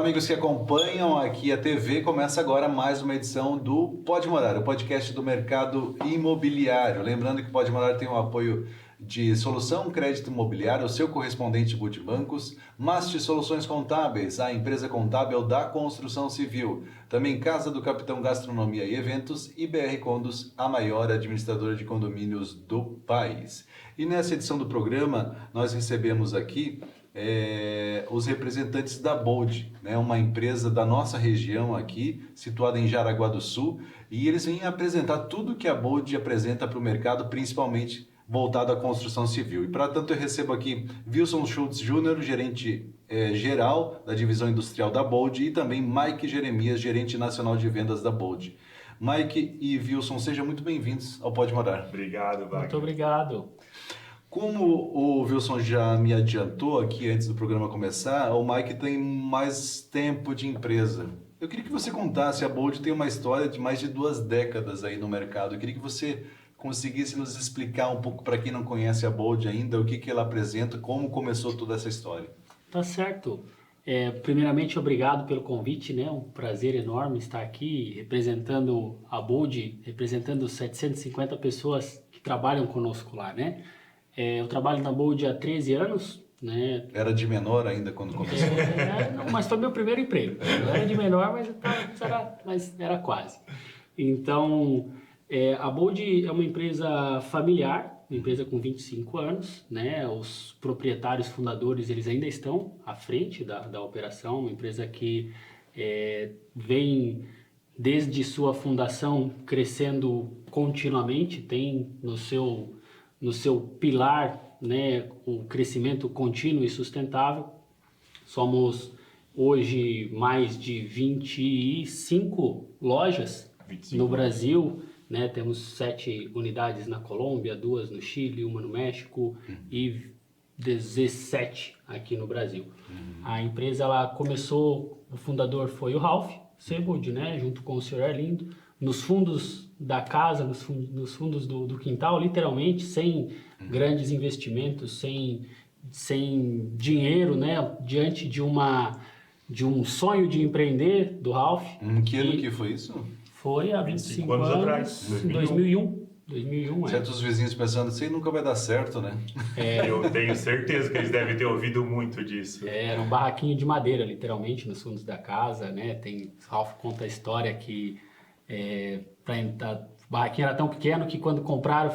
amigos que acompanham aqui a TV, começa agora mais uma edição do Pode Morar, o podcast do mercado imobiliário. Lembrando que o Pode Morar tem o apoio de Solução Crédito Imobiliário, o seu correspondente Multibancos, Masti Soluções Contábeis, a empresa contábil da construção civil, também Casa do Capitão Gastronomia e Eventos e BR Condos, a maior administradora de condomínios do país. E nessa edição do programa, nós recebemos aqui os representantes da Bold, né, uma empresa da nossa região aqui, situada em Jaraguá do Sul, e eles vêm apresentar tudo que a Bold apresenta para o mercado, principalmente voltado à construção civil. E para tanto eu recebo aqui Wilson Schultz Júnior, gerente geral da divisão industrial da Bold, e também Mike Jeremias, gerente nacional de vendas da Bold. Mike e Wilson, sejam muito bem-vindos ao Pode Morar. Obrigado, Wagner. Muito obrigado. Como o Wilson já me adiantou aqui antes do programa começar, o Mike tem mais tempo de empresa. Eu queria que você contasse, a Bold tem uma história de mais de 2 décadas aí no mercado. Eu queria que você conseguisse nos explicar um pouco, para quem não conhece a Bold ainda, o que ela apresenta, como começou toda essa história. Tá certo. Primeiramente, obrigado pelo convite, né? Um prazer enorme estar aqui representando a Bold, representando 750 pessoas que trabalham conosco lá, né? Eu trabalho na Bold há 13 anos, né? Era de menor ainda quando começou? Não, mas foi meu primeiro emprego. Não era de menor, mas era quase. Então, a Bold é uma empresa familiar, uma empresa com 25 anos, né? Os proprietários fundadores, eles ainda estão à frente da operação, uma empresa que vem desde sua fundação crescendo continuamente, tem no seu pilar, né, o crescimento contínuo e sustentável. Somos hoje mais de 25 lojas 25 no Brasil, né? Temos 7 unidades na Colômbia, 2 no Chile, 1 no México e 17 aqui no Brasil. A empresa, ela começou, o fundador foi o Ralph Sebold, né, junto com o Sr. Arlindo, nos fundos da casa, nos fundos do quintal, literalmente, sem grandes investimentos, sem dinheiro, né, diante de um sonho de empreender do Ralph. Que ano que foi isso? Foi há 25 anos atrás, em 2001. Certos vizinhos pensando, isso aí nunca vai dar certo, né? Eu tenho certeza que eles devem ter ouvido muito disso. Era um barraquinho de madeira, literalmente, nos fundos da casa, né? Ralph conta a história que o barraquinho era tão pequeno que quando compraram,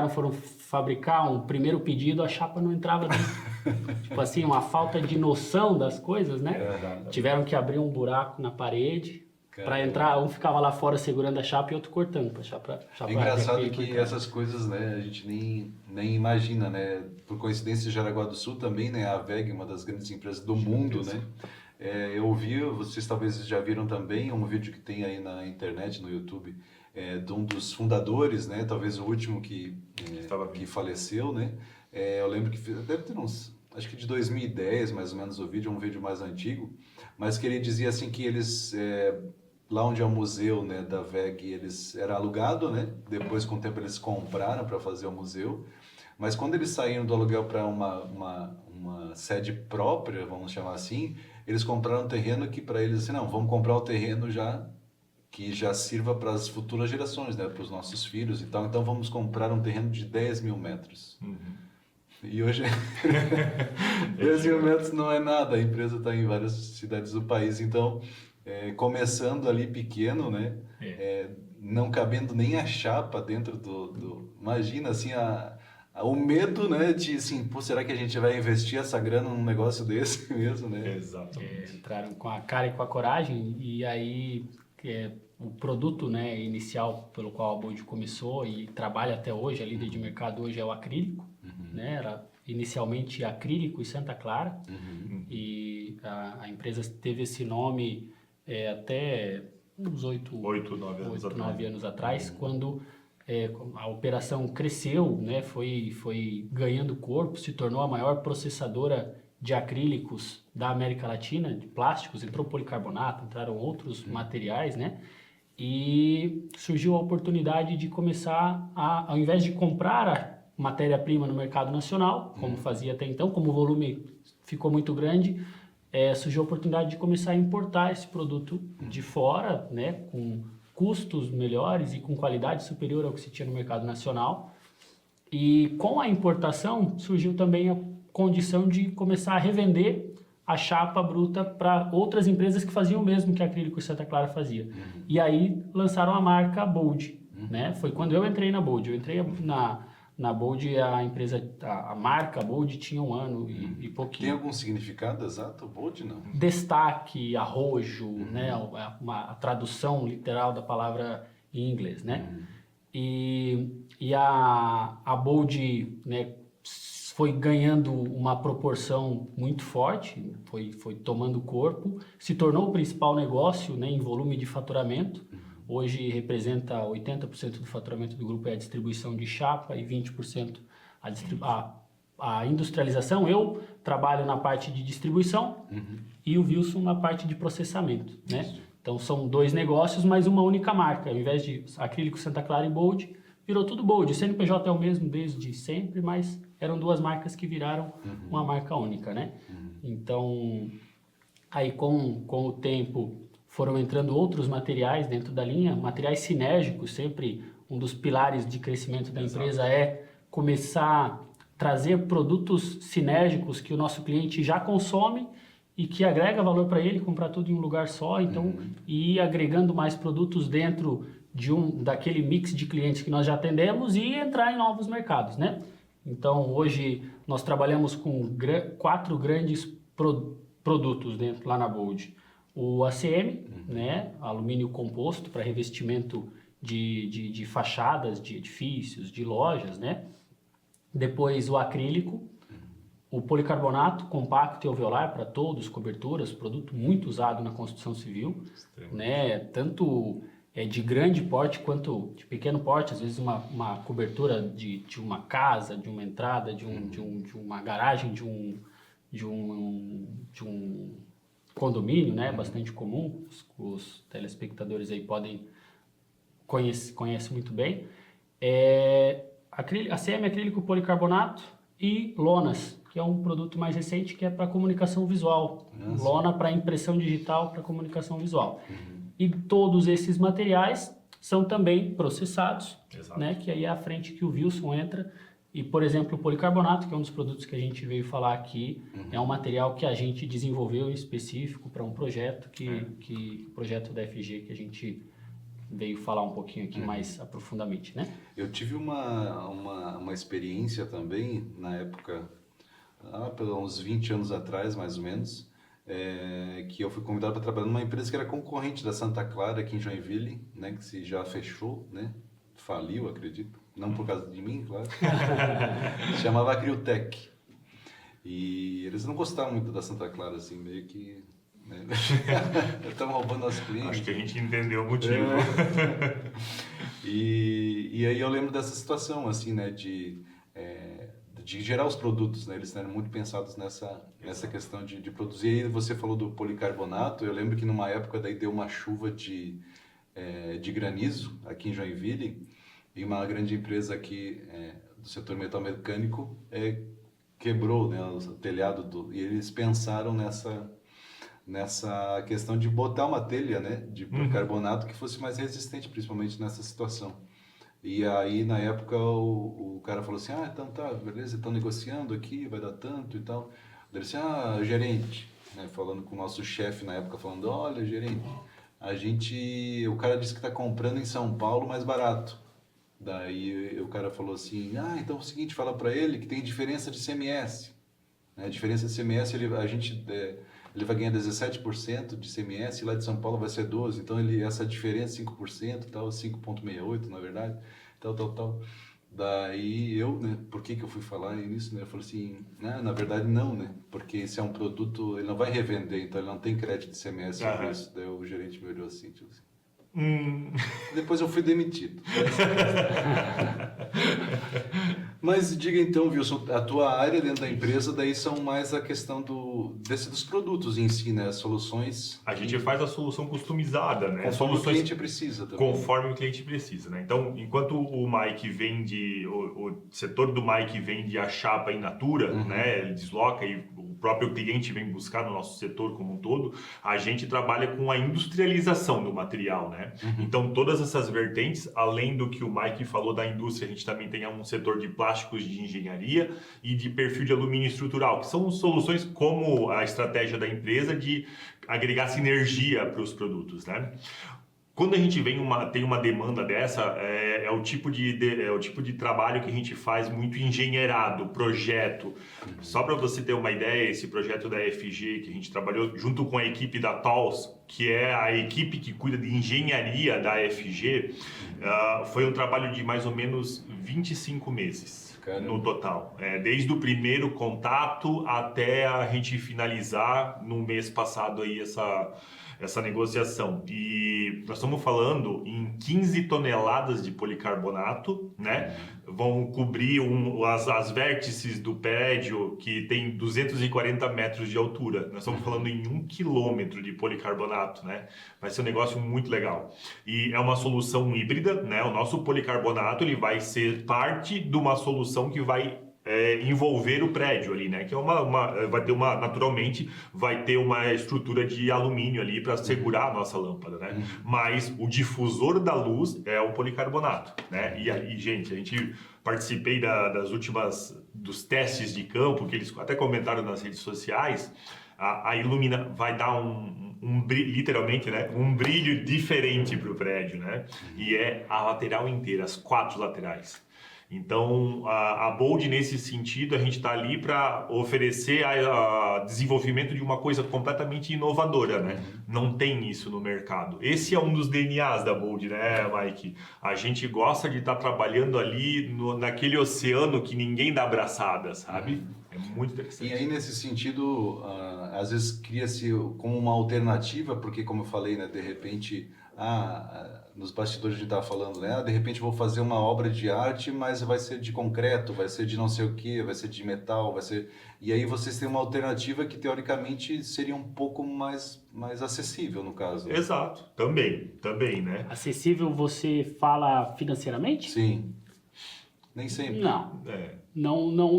foram fabricar um primeiro pedido, a chapa não entrava dentro. Tipo assim, uma falta de noção das coisas, né? Tiveram que abrir um buraco na parede para entrar, um ficava lá fora segurando a chapa e outro cortando para chapa. É engraçado que essas coisas, né, a gente nem imagina, né? Por coincidência, Jaraguá do Sul também, né, a WEG, uma das grandes empresas do mundo, né? Eu ouvi, vocês talvez já viram também, um vídeo que tem aí na internet, no YouTube, de um dos fundadores, né? Talvez o último que faleceu, né? Eu lembro que deve ter uns, acho que de 2010, mais ou menos, o vídeo, um vídeo mais antigo, mas que ele dizia assim que eles, lá onde é o museu, né, da WEG, eles era alugado, né? Depois, com o tempo, eles compraram para fazer o museu, mas quando eles saíram do aluguel para uma sede própria, vamos chamar assim, eles compraram um terreno que para eles, assim, não, vamos comprar o terreno que já sirva para as futuras gerações, né, para os nossos filhos e tal, então vamos comprar um terreno de 10 mil metros. E hoje 10 mil metros não é nada, a empresa está em várias cidades do país, então começando ali pequeno, né, não cabendo nem a chapa dentro imagina assim, o medo, né, de assim, pô, será que a gente vai investir essa grana num negócio desse mesmo, né? Exatamente. Entraram com a cara e com a coragem, e aí o produto, né, inicial pelo qual a Bold começou e trabalha até hoje, a líder de mercado hoje é o acrílico, né? Era inicialmente acrílico e Santa Clara, e a empresa teve esse nome até uns 9 anos atrás, quando a operação cresceu, né, foi ganhando corpo, se tornou a maior processadora de acrílicos da América Latina, de plásticos, entrou policarbonato, entraram outros materiais, né, e surgiu a oportunidade de começar ao invés de comprar a matéria-prima no mercado nacional, como fazia até então, como o volume ficou muito grande, surgiu a oportunidade de começar a importar esse produto de fora, né, com custos melhores e com qualidade superior ao que se tinha no mercado nacional. E com a importação surgiu também a condição de começar a revender a chapa bruta para outras empresas que faziam o mesmo que a Acrílico Santa Clara fazia. E aí lançaram a marca Bold, né? Foi quando eu entrei na Bold. Eu entrei na Bold, a marca Bold tinha 1 ano e pouquinho. Tem algum significado exato, Bold, não? Destaque, arrojo, né? A tradução literal da palavra em inglês, né? E a Bold, né, foi ganhando uma proporção muito forte, foi tomando corpo, se tornou o principal negócio, né, em volume de faturamento. Hoje representa 80% do faturamento do grupo é a distribuição de chapa e 20% a industrialização. Eu trabalho na parte de distribuição e o Wilson na parte de processamento, né? Então são 2 negócios, mas uma única marca. Ao invés de Acrílico Santa Clara e Bold, virou tudo Bold. O CNPJ é o mesmo desde sempre, mas eram 2 marcas que viraram uma marca única, né? Então, aí com o tempo foram entrando outros materiais dentro da linha, materiais sinérgicos. Sempre um dos pilares de crescimento da empresa é começar a trazer produtos sinérgicos que o nosso cliente já consome e que agrega valor para ele, comprar tudo em um lugar só, então, e ir agregando mais produtos dentro daquele mix de clientes que nós já atendemos e entrar em novos mercados, né? Então, hoje nós trabalhamos com 4 grandes produtos dentro lá na Bold. O ACM, né? Alumínio composto para revestimento de fachadas, de edifícios, de lojas, né? Depois o acrílico, o policarbonato compacto e alveolar para todos, coberturas, produto muito usado na construção civil, né? Tanto de grande porte quanto de pequeno porte, às vezes uma cobertura de uma casa, de uma entrada, de uma garagem, de um condomínio, né? Bastante comum, os telespectadores aí conhecem muito bem. ACM, acrílico, policarbonato e lonas, que é um produto mais recente que é para comunicação visual. Lona para impressão digital, para comunicação visual. E todos esses materiais são também processados, né? Que aí é a frente que o Wilson entra. E, por exemplo, o policarbonato, que é um dos produtos que a gente veio falar aqui, é um material que a gente desenvolveu em específico para um projeto, projeto da FG, que a gente veio falar um pouquinho aqui mais aprofundadamente, né? Eu tive uma experiência também, na época, uns 20 anos atrás, mais ou menos, que eu fui convidado para trabalhar numa empresa que era concorrente da Santa Clara, aqui em Joinville, né, que se já fechou, né, faliu, acredito, não por causa de mim, claro, se chamava Acriotec. E eles não gostavam muito da Santa Clara, assim, meio que... né, estavam roubando as clientes. Acho que a gente entendeu o motivo. E aí eu lembro dessa situação, assim, né, de gerar os produtos, né? Eles eram muito pensados nessa questão de produzir. E aí você falou do policarbonato, eu lembro que numa época daí deu uma chuva de granizo aqui em Joinville e uma grande empresa aqui do setor metal mecânico quebrou, né, o telhado e eles pensaram nessa questão de botar uma telha, né, de policarbonato que fosse mais resistente, principalmente nessa situação. E aí, na época, o cara falou assim, então tá, beleza, estão negociando aqui, vai dar tanto e tal. Ele disse, gerente, né, falando com o nosso chefe na época, falando, olha, gerente, o cara disse que está comprando em São Paulo mais barato. Daí o cara falou assim, então é o seguinte, fala para ele que tem diferença de CMS. Né? A diferença de CMS, ele vai ganhar 17% de CMS, e lá de São Paulo vai ser 12%, então essa diferença, 5%, tal, 5,68% na verdade, tal. Daí né, por que eu fui falar nisso? Né? Eu falei assim, na verdade não, né? Porque esse é um produto, ele não vai revender, então ele não tem crédito de CMS por isso. Daí o gerente me olhou assim, tipo assim. Depois eu fui demitido. Mas diga então, Wilson, a tua área dentro da empresa, daí são mais a questão dos produtos em si, né? As soluções. A gente faz a solução customizada, né? Conforme o cliente precisa também. Conforme o cliente precisa, né? Então, enquanto o Mike vende, o setor do Mike vende a chapa in natura, né? Ele desloca e o próprio cliente vem buscar no nosso setor como um todo, a gente trabalha com a industrialização do material, né? Então, todas essas vertentes, além do que o Mike falou da indústria, a gente também tem um setor de plásticos de engenharia e de perfil de alumínio estrutural, que são soluções como a estratégia da empresa de agregar sinergia para os produtos, né? Quando a gente tem uma demanda dessa, é o tipo de trabalho que a gente faz muito engenheirado, projeto. Só para você ter uma ideia, esse projeto da FG, que a gente trabalhou junto com a equipe da TOLS, que é a equipe que cuida de engenharia da FG, foi um trabalho de mais ou menos 25 meses. Caramba. No total. Desde o primeiro contato até a gente finalizar no mês passado aí essa negociação. E nós estamos falando em 15 toneladas de policarbonato, né? Vão cobrir as vértices do prédio, que tem 240 metros de altura. Nós estamos falando em 1 quilômetro de policarbonato, né? Vai ser um negócio muito legal. E é uma solução híbrida, né? O nosso policarbonato ele vai ser parte de uma solução que vai envolver o prédio ali, né? Que é naturalmente vai ter uma estrutura de alumínio ali para segurar a nossa lâmpada, né? Mas o difusor da luz é o policarbonato, né? E aí, gente, a gente participei dos testes de campo que eles até comentaram nas redes sociais. A Illumina vai dar literalmente, né, um brilho diferente para o prédio, né? E é a lateral inteira, as 4 laterais. Então, a Bold, nesse sentido, a gente está ali para oferecer desenvolvimento de uma coisa completamente inovadora, né? Não tem isso no mercado. Esse é um dos DNAs da Bold, né, Mike? A gente gosta de estar trabalhando ali naquele oceano que ninguém dá abraçada, sabe? É muito interessante. E aí, nesse sentido, às vezes cria-se como uma alternativa, porque, como eu falei, né, de repente... nos bastidores a gente estava falando, né? De repente eu vou fazer uma obra de arte, mas vai ser de concreto, vai ser de não sei o que, vai ser de metal, vai ser... E aí vocês têm uma alternativa que teoricamente seria um pouco mais acessível no caso. Exato, também, né? Acessível você fala financeiramente? Sim. Nem sempre. Não.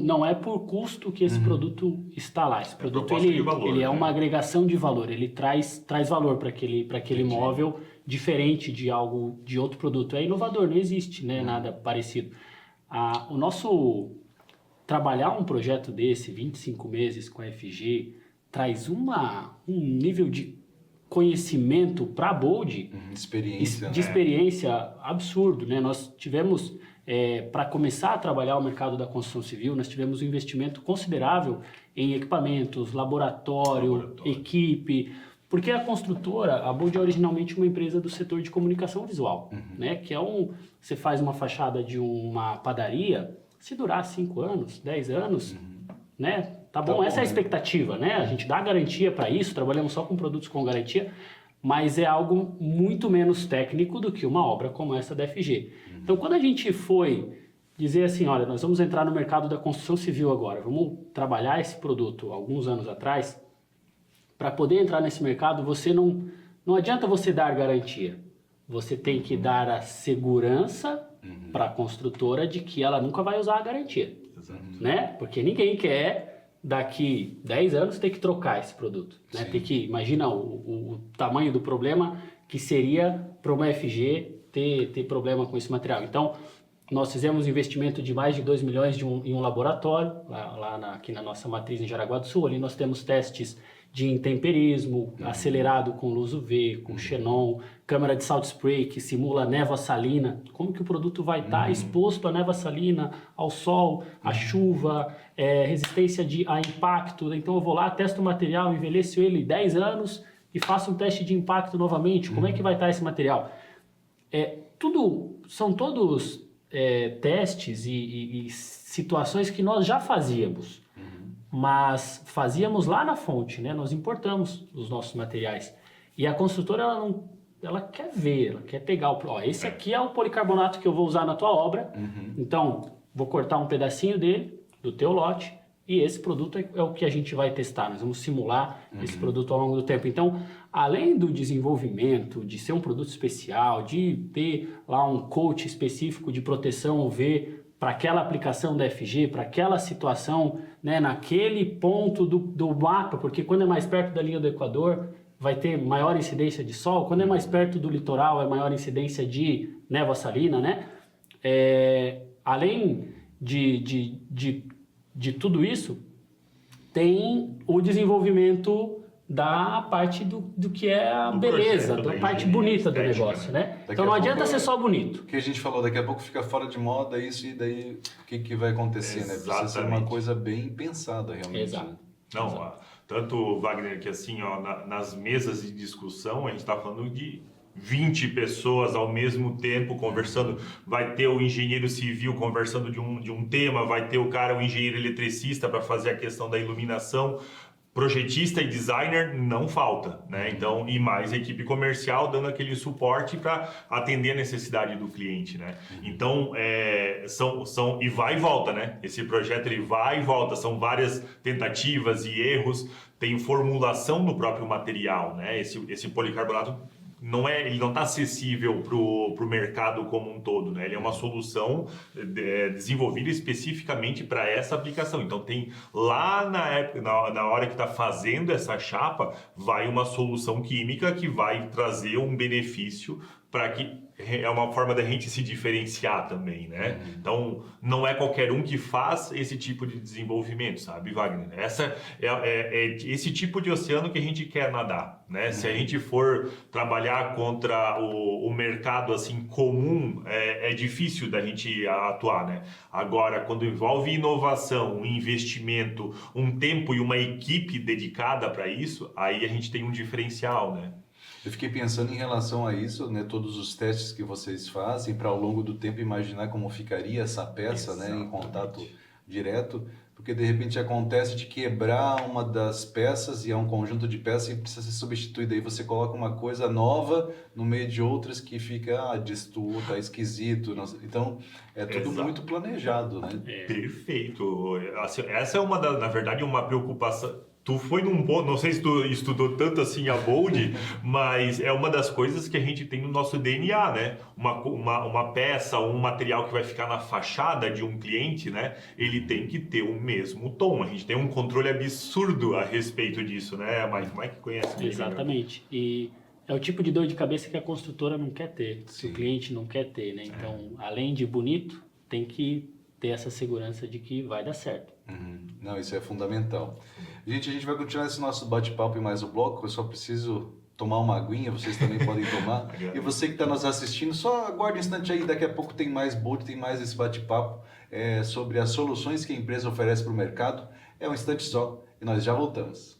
Não é por custo que esse produto está lá. Esse produto ele é uma agregação de valor, ele traz valor para aquele imóvel diferente de outro produto. É inovador, não existe, né, nada parecido. O nosso trabalhar um projeto desse, 25 meses com a FG, traz um nível de conhecimento para a Bold, experiência absurdo, né? Nós tivemos para começar a trabalhar o mercado da construção civil, nós tivemos um investimento considerável em equipamentos, laboratório, equipe, porque a construtora, a Bold é originalmente uma empresa do setor de comunicação visual, né? Que você faz uma fachada de uma padaria, se durar 5 anos, 10 anos, né? Tá bom, essa é a expectativa, né? A gente dá garantia para isso, trabalhamos só com produtos com garantia, mas é algo muito menos técnico do que uma obra como essa da FG. Então, quando a gente foi dizer assim, olha, nós vamos entrar no mercado da construção civil agora, vamos trabalhar esse produto alguns anos atrás, para poder entrar nesse mercado, não adianta você dar garantia, você tem que dar a segurança para a construtora de que ela nunca vai usar a garantia, né? Porque ninguém quer daqui 10 anos ter que trocar esse produto, né? Imagina o tamanho do problema que seria para uma FG ter problema com esse material. Então, nós fizemos um investimento de mais de 2 milhões em um laboratório, aqui na nossa matriz em Jaraguá do Sul. Ali nós temos testes de intemperismo, acelerado com luz UV, com xenon, câmara de salt spray que simula névoa salina, como que o produto vai estar exposto à névoa salina, ao sol, à chuva, resistência a impacto. Então eu vou lá, testo o material, envelheço ele 10 anos e faço um teste de impacto novamente, como é que vai estar esse material? São todos testes e situações que nós já fazíamos, mas fazíamos lá na fonte, né? Nós importamos os nossos materiais. E a construtora, ela quer ver, ela quer pegar esse aqui é o policarbonato que eu vou usar na tua obra, então vou cortar um pedacinho dele, do teu lote, e esse produto é o que a gente vai testar. Nós vamos simular esse produto ao longo do tempo. Então, além do desenvolvimento, de ser um produto especial, de ter lá um coat específico de proteção UV para aquela aplicação da FG, para aquela situação, né, naquele ponto do mapa, porque quando é mais perto da linha do Equador, vai ter maior incidência de sol, quando é mais perto do litoral, é maior incidência de névoa salina, né? Além de tudo isso, tem o desenvolvimento da parte do que é a beleza, da parte bonita do negócio, né? Então não adianta ser só bonito. O que a gente falou, daqui a pouco fica fora de moda isso, e daí o que vai acontecer, né? Precisa ser uma coisa bem pensada, realmente. Exato. Não, tanto, Wagner, que assim, ó, nas mesas de discussão, a gente está falando de 20 pessoas ao mesmo tempo conversando. Vai ter o engenheiro civil conversando de um tema, vai ter o engenheiro eletricista para fazer a questão da iluminação. Projetista e designer não falta, né? Então, e mais a equipe comercial dando aquele suporte para atender a necessidade do cliente, né? Então, e vai e volta, né? Esse projeto ele vai e volta, são várias tentativas e erros, tem formulação no próprio material, né? Esse policarbonato ele não está acessível para o mercado como um todo, né? Ele é uma solução desenvolvida especificamente para essa aplicação. Então tem lá na hora que está fazendo essa chapa, vai uma solução química que vai trazer um benefício para que é uma forma da gente se diferenciar também, né? Então, não é qualquer um que faz esse tipo de desenvolvimento, sabe, Wagner? Essa é esse tipo de oceano que a gente quer nadar, né? Se a gente for trabalhar contra o mercado, assim, comum, é difícil da gente atuar, né? Agora, quando envolve inovação, um investimento, um tempo e uma equipe dedicada para isso, aí a gente tem um diferencial, né? Eu fiquei pensando em relação a isso, né, todos os testes que vocês fazem, para ao longo do tempo imaginar como ficaria essa peça, né, em contato direto, porque de repente acontece de quebrar uma das peças e é um conjunto de peças e precisa ser substituído. Aí você coloca uma coisa nova no meio de outras que fica destoa, tá esquisito. Então é tudo muito planejado, né? Perfeito. Essa é na verdade, uma preocupação. Tu foi num ponto, não sei se tu estudou tanto assim a Bold, mas é uma das coisas que a gente tem no nosso DNA, né? Uma peça, um material que vai ficar na fachada de um cliente, né? Ele tem que ter o mesmo tom. A gente tem um controle absurdo a respeito disso, né, Mike? Mike conhece. Exatamente. E é o tipo de dor de cabeça que a construtora não quer ter, que o cliente não quer ter, né? Então, além de bonito, tem que ter essa segurança de que vai dar certo. Não, isso é fundamental. Gente, a gente vai continuar esse nosso bate-papo em mais um bloco. Eu só preciso tomar uma aguinha, vocês também podem tomar. E você que está nos assistindo, só aguarde um instante aí, daqui a pouco tem mais Bold, tem mais esse bate-papo sobre as soluções que a empresa oferece para o mercado. É um instante só e nós já voltamos.